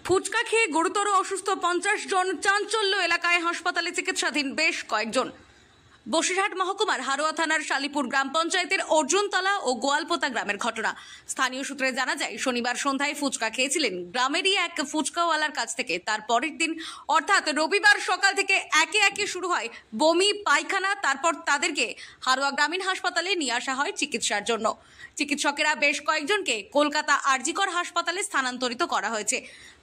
ফুচকা খেয়ে গুরুতর অসুস্থ 50 জন, চাঞ্চল্য এলাকায় হাসপাতালে চিকিৎসাধীন বেশ কয়েকজন। বসিরহাট মহকুমার হারোয়া থানার শালিপুর গ্রাম পঞ্চায়েতের অর্জুনতলা ও গোয়ালপোতা গ্রামের ঘটনা। স্থানীয় সূত্রে জানা যায়, শনিবার সন্ধ্যায় ফুচকা খেয়েছিলেন গ্রামেরই এক ফুচকাওয়ালার কাছ থেকে। তার পরের দিন অর্থাৎ রবিবার সকাল থেকে একে একে শুরু হয় বমি, পায়খানা। তারপর তাদেরকে হারোয়া গ্রামীণ হাসপাতালে নিয়ে আসা হয় চিকিৎসার জন্য। চিকিৎসকেরা বেশ কয়েকজনকে কলকাতা আরজিকর হাসপাতালে স্থানান্তরিত করা হয়েছে।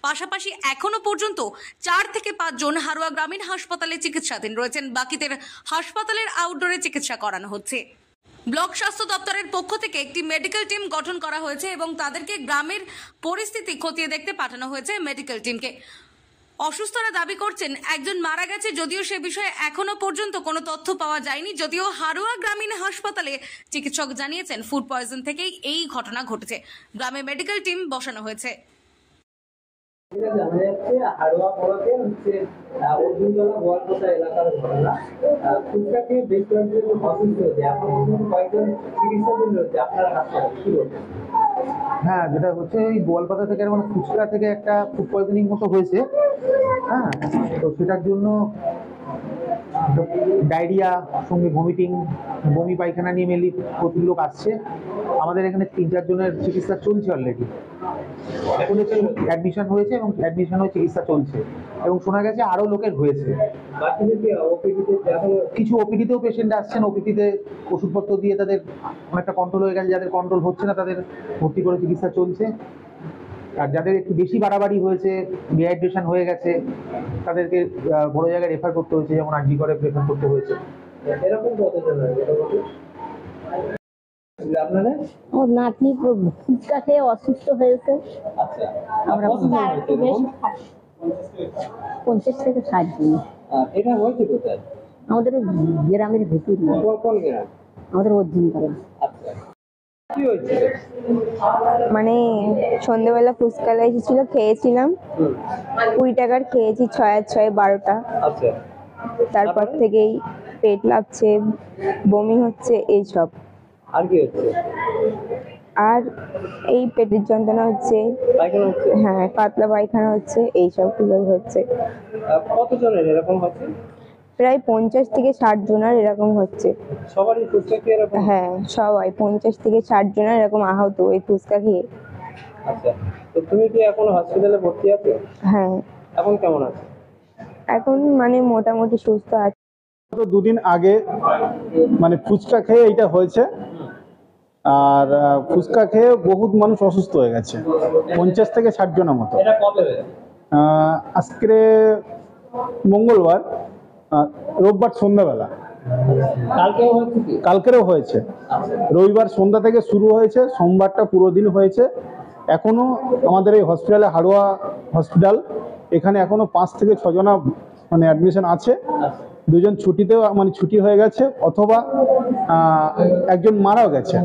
পাশাপাশি এখনো পর্যন্ত 4 থেকে 5 জন হারোয়া গ্রামীণ হাসপাতালে চিকিৎসাধীন রয়েছেন। বাকিদের হাসপাতালের আউটডোরে চিকিৎসা করানো হচ্ছে। ব্লক স্বাস্থ্য দপ্তরের পক্ষ থেকে একটি মেডিকেল টিম গঠন করা হয়েছে এবং তাদেরকে গ্রামের পরিস্থিতি খতিয়ে দেখতে পাঠানো হয়েছে মেডিকেল টিমকে। অসুস্থরা দাবি করছেন একজন মারা গেছে, যদিও সে বিষয়ে এখনো পর্যন্ত কোনো তথ্য পাওয়া যায়নি। যদিও হারোয়া গ্রামীণ হাসপাতালে চিকিৎসক জানিয়েছেন ফুড পয়জন থেকেই এই ঘটনা ঘটেছে। গ্রামে মেডিকেল টিম বসানো হয়েছে। জানা যাচ্ছে হারোয়া ব্লকের অর্জুনতলা গোয়ালপোতা এলাকার ঘটনা। ফুচকা খেয়ে বেশ কয়েকজন অসুস্থ হয়েছে, এখন কয়েকজন চিকিৎসাধীন রয়েছে আপনার হাসপাতালে, কি বলবেন? হ্যাঁ, যেটা হচ্ছে এই গোয়ালপাতা থেকে মানে ফুচকা থেকে একটা ফুড পয়জনিং মতো হয়েছে। হ্যাঁ, তো সেটার জন্য ডায়রিয়া সঙ্গে ভমিটিং, বমি পায়খানা নিয়ে মেনলি প্রচুর লোক আসছে। আমাদের এখানে 3-4 জনের চিকিৎসা চলছে অলরেডি। এখন অ্যাডমিশন হয়েছে এবং অ্যাডমিশন হয়ে চিকিৎসা চলছে এবং শোনা গেছে আরও লোকের হয়েছে। কিছু ওপিডিতেও পেশেন্ট আসছেন, ওপিডিতে ওষুধপত্র দিয়ে তাদের অনেকটা কন্ট্রোল হয়ে গেছে। যাদের কন্ট্রোল হচ্ছে না তাদের ভর্তি করে চিকিৎসা চলছে। আর যাদের একটু বেশি বাড়াবাড়ি হয়েছে, ডিহাইড্রেশন হয়ে গেছে, তাদেরকে বড় জায়গায় রেফার করতে হয়েছে, যেমন আরজি করে রেফার করতে হয়েছে। এরকম কতজন আপনাদের? ওর নাতনি ফুচকা খেয়ে অসুস্থ হয়েছে। আচ্ছা, আমরা 50 থেকে 60 জন। এটা হয়েছে কোথায়? আমাদের গ্রামের ভিতরে। কোন গ্রাম? আমাদের অর্জুনতলা। আচ্ছা, কি হয়েছে? মানে সন্ধ্যেবেলা ফুচকা এসেছিল, খেয়েছিলাম। 20 টাকার খেয়েছি, 6 আর 6 12টা। আচ্ছা, তারপর থেকেই পেট লাগছে, বমি হচ্ছে, এইসব। আর কি হচ্ছে? আর এই পেটের যন্ত্রণা হচ্ছে, পায়খানা হচ্ছে? হ্যাঁ, পাতলা পায়খানা হচ্ছে, এইসব গুলোই হচ্ছে। কতজনের এরকম হচ্ছে? প্রায় 50 থেকে 60 জনের এরকম হচ্ছে। সবারই ফুচকা খেয়ে এরকম? হ্যাঁ, সবাই 50 থেকে 60 জনের এরকম আহত এই ফুচকা খেয়ে। আচ্ছা, তো তুমি কি এখন হসপিটালে ভর্তি আছো? হ্যাঁ, এখন কেমন আছো? এখন মানে মোটামুটি সুস্থ আছে। তো 2 দিন আগে মানে ফুচকা খেয়ে এইটা হয়েছে। আর ফুচকা খেয়ে বহুত মানুষ অসুস্থ হয়ে গেছে, 50 থেকে 60 জনের মতো। এটা কবে হয়েছে? আজকে মঙ্গলবার, রোববার সন্ধ্যাবেলা। কালকেও হয়েছে কি? কালকেরও হয়েছে। রবিবার সন্ধ্যা থেকে শুরু হয়েছে, সোমবারটা পুরো দিন হয়েছে। এখনো আমাদের এই হসপিটালে, হারোয়া হসপিটাল, এখানে এখনো 5 থেকে 6 জনা মানে অ্যাডমিশন আছে। 2 জন ছুটিতেও মানে ছুটি হয়ে গেছে, অথবা একজন মারাও গেছে।